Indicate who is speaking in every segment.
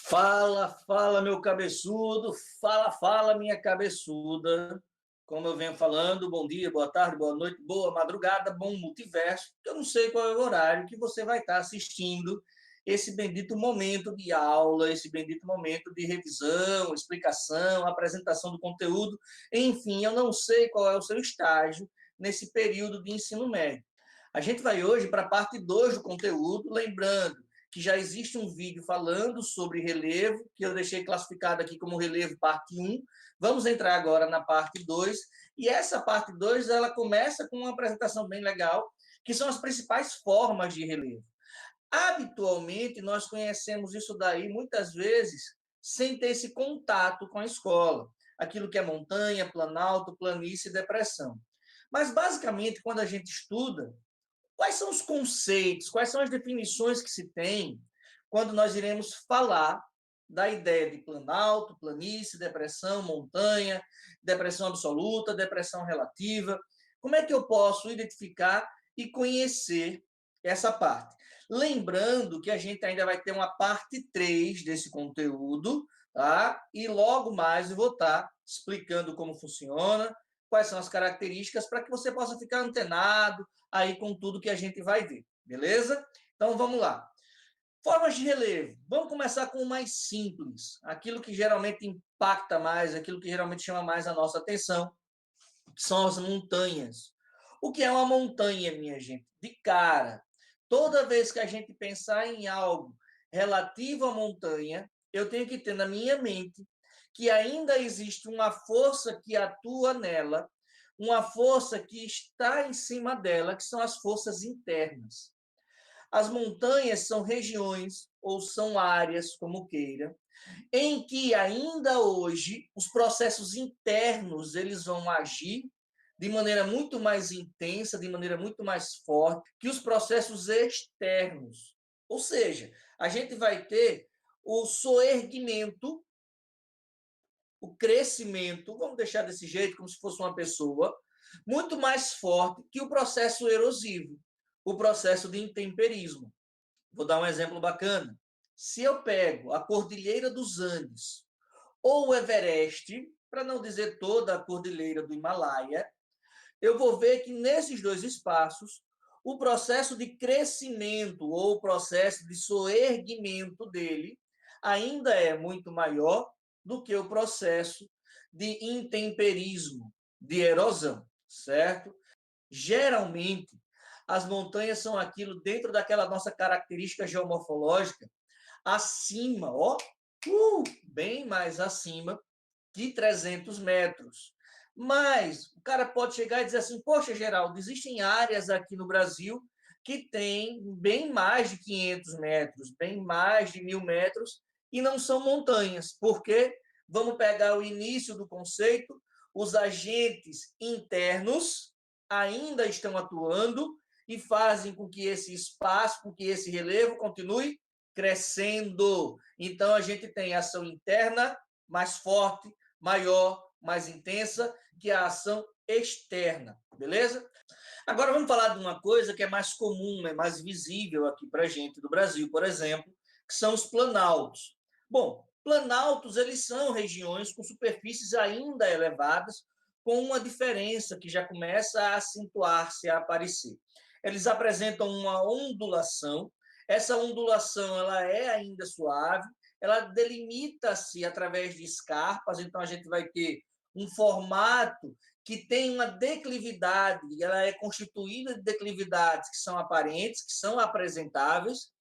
Speaker 1: Fala, fala, meu cabeçudo, fala, fala, minha cabeçuda. Como eu venho falando, bom dia, boa tarde, boa noite, boa madrugada, bom multiverso. Eu não sei qual é o horário que você vai estar assistindo esse bendito momento de aula, esse bendito momento de revisão, explicação, apresentação do conteúdo. Enfim, eu não sei qual é o seu estágio nesse período de ensino médio. A gente vai hoje para a parte 2 do conteúdo, lembrando que já existe um vídeo falando sobre relevo, que eu deixei classificado aqui como relevo parte 1. Vamos entrar agora na parte 2. E essa parte 2 ela começa com uma apresentação bem legal, que são as principais formas de relevo. Habitualmente, nós conhecemos isso daí, muitas vezes, sem ter esse contato com a escola. Aquilo que é montanha, planalto, planície e depressão. Mas, basicamente, quando a gente estuda, quais são os conceitos, quais são as definições que se tem quando nós iremos falar da ideia de planalto, planície, depressão, montanha, depressão absoluta, depressão relativa? Como é que eu posso identificar e conhecer essa parte? Lembrando que a gente ainda vai ter uma parte 3 desse conteúdo, tá? E logo mais eu vou estar explicando como funciona, quais são as características, para que você possa ficar antenado aí com tudo que a gente vai ver, beleza? Então vamos lá. Formas de relevo. Vamos começar com o mais simples, aquilo que geralmente impacta mais, aquilo que geralmente chama mais a nossa atenção, que são as montanhas. O que é uma montanha, minha gente? De cara, toda vez que a gente pensar em algo relativo à montanha, eu tenho que ter na minha mente que ainda existe uma força que atua nela, uma força que está em cima dela, que são as forças internas. As montanhas são regiões ou são áreas, como queira, em que ainda hoje os processos internos eles vão agir de maneira muito mais intensa, de maneira muito mais forte que os processos externos. Ou seja, a gente vai ter o soerguimento, o crescimento, vamos deixar desse jeito, como se fosse uma pessoa, muito mais forte que o processo erosivo, o processo de intemperismo. Vou dar um exemplo bacana. Se eu pego a Cordilheira dos Andes ou o Everest, para não dizer toda a Cordilheira do Himalaia, eu vou ver que nesses dois espaços, o processo de crescimento ou o processo de soerguimento dele ainda é muito maior do que o processo de intemperismo, de erosão, certo? Geralmente, as montanhas são aquilo dentro daquela nossa característica geomorfológica acima, ó, bem mais acima de 300 metros. Mas o cara pode chegar e dizer assim, poxa, Geraldo, existem áreas aqui no Brasil que têm bem mais de 500 metros, bem mais de 1.000 metros, e não são montanhas. Por quê? Vamos pegar o início do conceito, os agentes internos ainda estão atuando e fazem com que esse espaço, com que esse relevo continue crescendo. Então, a gente tem ação interna mais forte, maior, mais intensa que a ação externa, beleza? Agora vamos falar de uma coisa que é mais comum, é mais visível aqui para a gente do Brasil, por exemplo, que são os planaltos. Bom, planaltos eles são regiões com superfícies ainda elevadas, com uma diferença que já começa a acentuar-se, a aparecer. Eles apresentam uma ondulação. Essa ondulação ela é ainda suave, ela delimita-se através de escarpas, então a gente vai ter um formato que tem uma declividade, ela é constituída de declividades que são aparentes, que são apresentáveis.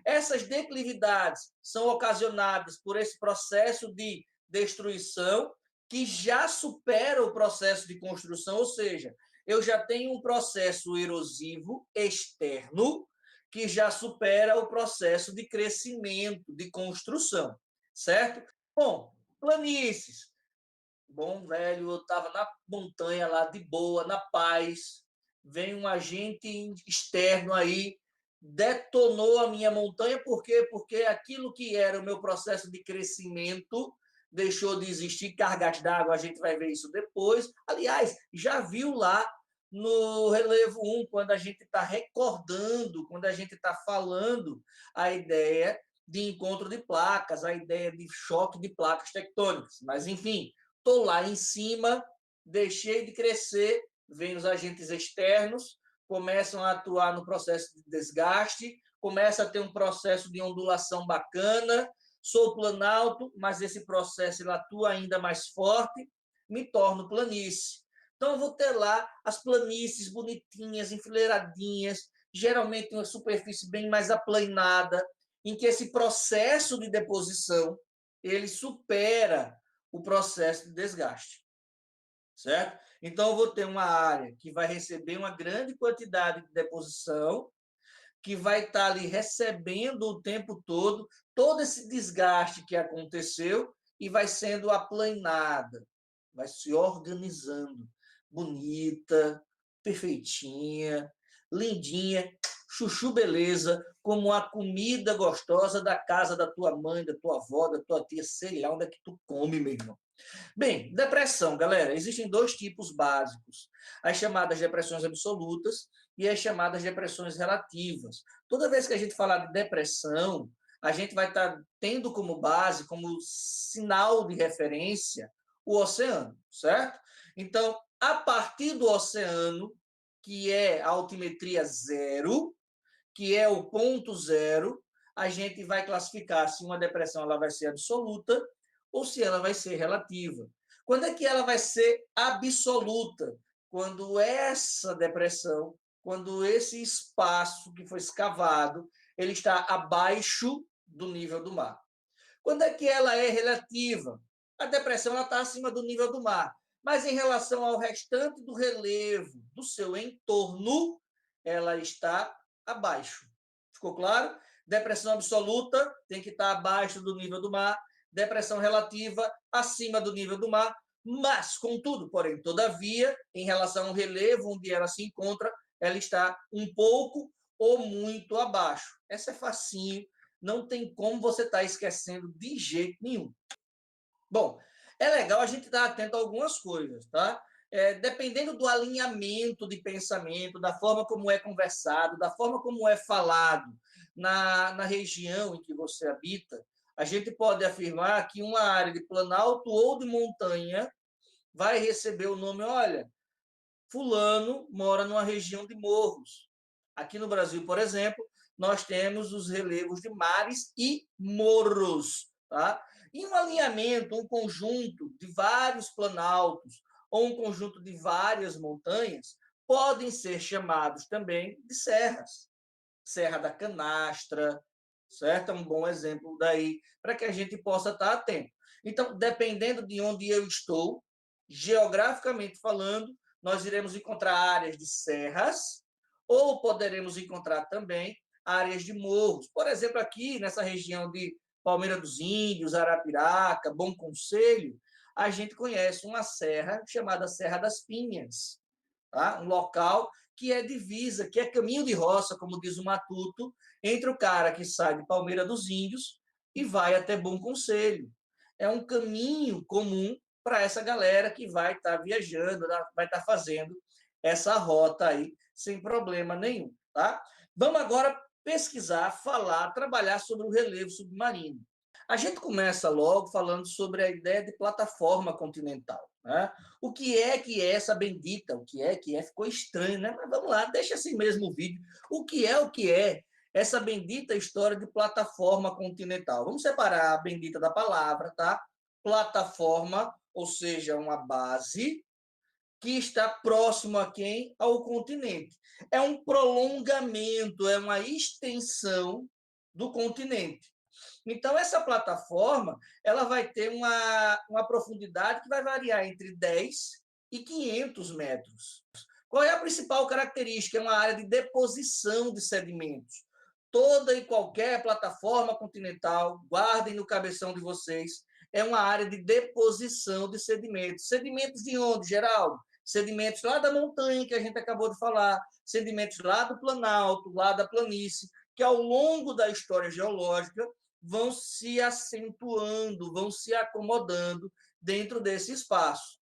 Speaker 1: Essas declividades são ocasionadas por esse processo de destruição que já supera o processo de construção, ou seja, eu já tenho um processo erosivo externo que já supera o processo de crescimento, de construção, certo? Bom, planícies. Bom, velho, eu estava na montanha lá, de boa, na paz, vem um agente externo aí, detonou a minha montanha, por quê? Porque aquilo que era o meu processo de crescimento deixou de existir, cargas d'água, a gente vai ver isso depois. Aliás, já viu lá no relevo 1, quando a gente está recordando, quando a gente está falando a ideia de encontro de placas, a ideia de choque de placas tectônicas. Mas, enfim, estou lá em cima, deixei de crescer, vêm os agentes externos, começam a atuar no processo de desgaste, começa a ter um processo de ondulação bacana, sou planalto, mas esse processo ele atua ainda mais forte, me torno planície. Então, eu vou ter lá as planícies bonitinhas, enfileiradinhas, geralmente uma superfície bem mais aplanada, em que esse processo de deposição ele supera o processo de desgaste, certo? Então, eu vou ter uma área que vai receber uma grande quantidade de deposição, que vai estar ali recebendo o tempo todo esse desgaste que aconteceu e vai sendo aplanada, vai se organizando, bonita, perfeitinha, lindinha, chuchu beleza, como a comida gostosa da casa da tua mãe, da tua avó, da tua tia, sei lá onde é que tu come, meu irmão. Bem, depressão, galera, existem dois tipos básicos: as chamadas depressões absolutas e as chamadas depressões relativas. Toda vez que a gente falar de depressão, a gente vai estar tendo como base, como sinal de referência, o oceano, certo? Então, a partir do oceano, que é a altimetria zero, que é o ponto zero, a gente vai classificar se uma depressão ela vai ser absoluta ou se ela vai ser relativa. Quando é que ela vai ser absoluta? Quando essa depressão, quando esse espaço que foi escavado, ele está abaixo do nível do mar. Quando é que ela é relativa? A depressão ela está acima do nível do mar, mas em relação ao restante do relevo do seu entorno, ela está abaixo. Ficou claro? Depressão absoluta tem que estar abaixo do nível do mar, depressão relativa acima do nível do mar, mas, contudo, porém, todavia, em relação ao relevo onde ela se encontra, ela está um pouco ou muito abaixo. Essa é facinho, não tem como você estar esquecendo de jeito nenhum. Bom, é legal a gente estar atento a algumas coisas, tá? Dependendo do alinhamento de pensamento, da forma como é conversado, da forma como é falado na região em que você habita, a gente pode afirmar que uma área de planalto ou de montanha vai receber o nome, olha, fulano mora numa região de morros. Aqui no Brasil, por exemplo, nós temos os relevos de mares e morros, tá? E um alinhamento, um conjunto de vários planaltos ou um conjunto de várias montanhas podem ser chamados também de serras. Serra da Canastra, certo? É um bom exemplo daí para que a gente possa estar atento. Então, dependendo de onde eu estou, geograficamente falando, nós iremos encontrar áreas de serras ou poderemos encontrar também áreas de morros. Por exemplo, aqui nessa região de Palmeira dos Índios, Arapiraca, Bom Conselho, a gente conhece uma serra chamada Serra das Pinhas, tá? Um local que é divisa, que é caminho de roça, como diz o Matuto, entre o cara que sai de Palmeira dos Índios e vai até Bom Conselho. É um caminho comum para essa galera que vai estar viajando, vai estar fazendo essa rota aí sem problema nenhum, tá? Vamos agora pesquisar, falar, trabalhar sobre o relevo submarino. A gente começa logo falando sobre a ideia de plataforma continental, né? O que é essa bendita? O que é? Ficou estranho, né? Mas vamos lá, deixa assim mesmo o vídeo. O que é essa bendita história de plataforma continental? Vamos separar a bendita da palavra, tá? Plataforma, ou seja, uma base que está próximo a quem? Ao continente. É um prolongamento, é uma extensão do continente. Então, essa plataforma ela vai ter uma profundidade que vai variar entre 10 e 500 metros. Qual é a principal característica? É uma área de deposição de sedimentos. Toda e qualquer plataforma continental, guardem no cabeção de vocês, é uma área de deposição de sedimentos. Sedimentos de onde, Geraldo? Sedimentos lá da montanha, que a gente acabou de falar, sedimentos lá do planalto, lá da planície, que ao longo da história geológica vão se acentuando, vão se acomodando dentro desse espaço.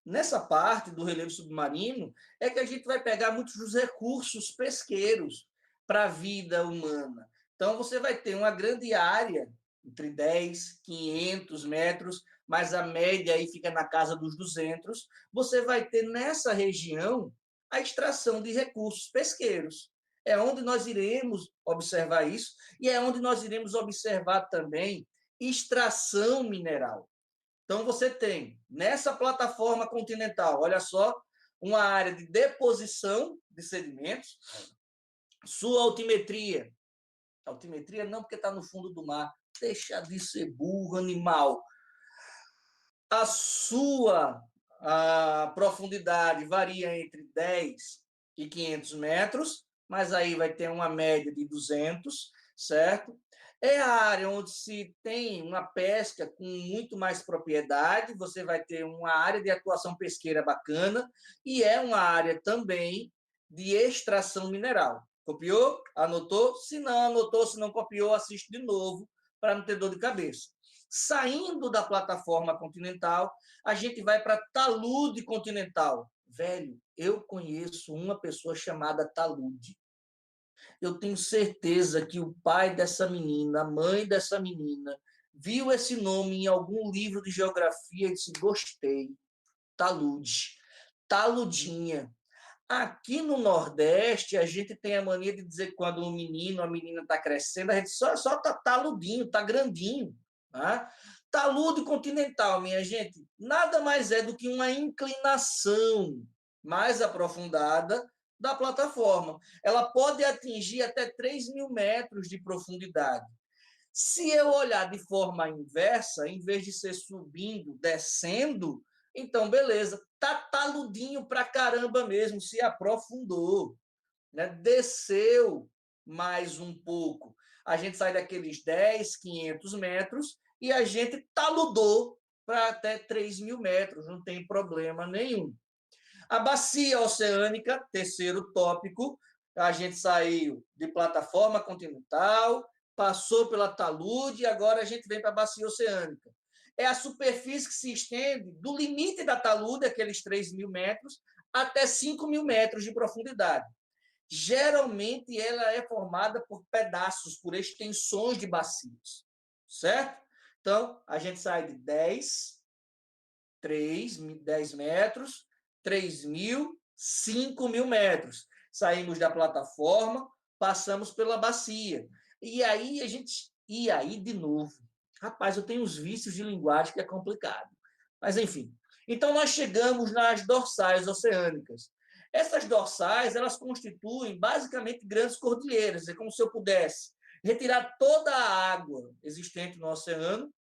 Speaker 1: Nessa parte do relevo submarino é que a gente vai pegar muitos dos recursos pesqueiros para a vida humana, Então, você vai ter uma grande área, entre 10, 500 metros, mas a média aí fica na casa dos 200. Você vai ter nessa região a extração de recursos pesqueiros. É onde nós iremos observar isso e é onde nós iremos observar também extração mineral. Então, você tem nessa plataforma continental, olha só, uma área de deposição de sedimentos, sua altimetria. Altimetria não, porque está no fundo do mar. Deixa de ser burro, animal. A profundidade varia entre 10 e 500 metros, mas aí vai ter uma média de 200, certo? É a área onde se tem uma pesca com muito mais propriedade, você vai ter uma área de atuação pesqueira bacana e é uma área também de extração mineral. Copiou? Anotou? Se não anotou, se não copiou, assiste de novo para não ter dor de cabeça. Saindo da plataforma continental, a gente vai para talude continental. Velho, eu conheço uma pessoa chamada talude. Eu tenho certeza que o pai dessa menina, a mãe dessa menina, viu esse nome em algum livro de geografia e disse: gostei. Talude. Taludinha. Aqui no Nordeste, a gente tem a mania de dizer que quando um menino, a menina está crescendo, a gente só tá taludinho, tá grandinho. Tá? Talude continental, minha gente, nada mais é do que uma inclinação mais aprofundada da plataforma. Ela pode atingir até 3.000 metros de profundidade. Se eu olhar de forma inversa, em vez de ser subindo, descendo, então beleza, tá taludinho pra caramba mesmo, se aprofundou, né? Desceu mais um pouco. A gente sai daqueles 10, 500 metros e a gente taludou para até 3.000 metros, não tem problema nenhum. A bacia oceânica, terceiro tópico, a gente saiu de plataforma continental, passou pela talude e agora a gente vem para a bacia oceânica. É a superfície que se estende do limite da talude, aqueles 3.000 metros, até 5.000 metros de profundidade. Geralmente, ela é formada por pedaços, por extensões de bacias, certo? Então, a gente sai de 10 metros, 3.000, 5.000 metros. Saímos da plataforma, passamos pela bacia. E aí de novo. Rapaz, eu tenho uns vícios de linguagem que é complicado. Mas, enfim. Então, nós chegamos nas dorsais oceânicas. Essas dorsais, elas constituem basicamente grandes cordilheiras. É como se eu pudesse retirar toda a água existente no oceano,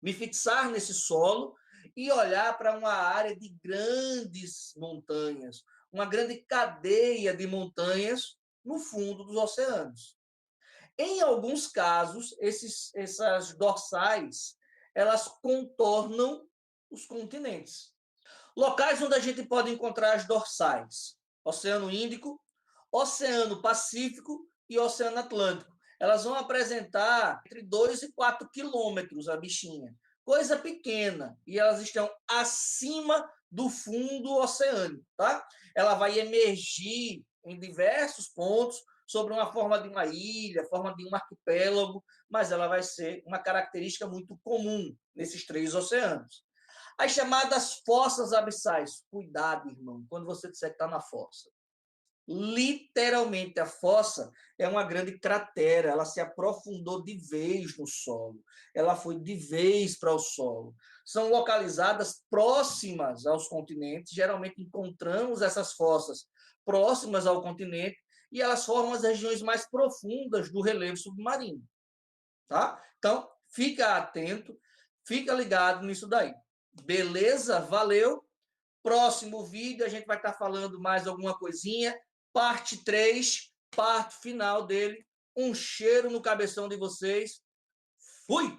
Speaker 1: me fixar nesse solo e olhar para uma área de grandes montanhas, uma grande cadeia de montanhas no fundo dos oceanos. Em alguns casos, essas dorsais, elas contornam os continentes. Locais onde a gente pode encontrar as dorsais: Oceano Índico, Oceano Pacífico e Oceano Atlântico. Elas vão apresentar entre 2 e 4 quilômetros a bichinha. Coisa pequena. E elas estão acima do fundo oceânico. Tá? Ela vai emergir em diversos pontos sobre uma forma de uma ilha, forma de um arquipélago, mas ela vai ser uma característica muito comum nesses 3 oceanos. As chamadas fossas abissais. Cuidado, irmão, quando você disser que está na fossa. Literalmente, a fossa é uma grande cratera, ela se aprofundou de vez no solo, ela foi de vez para o solo. São localizadas próximas aos continentes, geralmente encontramos essas fossas próximas ao continente e elas formam as regiões mais profundas do relevo submarino. Tá? Então, fica atento, fica ligado nisso daí. Beleza? Valeu! Próximo vídeo a gente vai estar falando mais alguma coisinha. Parte 3, parte final dele. Um cheiro no cabeção de vocês. Fui!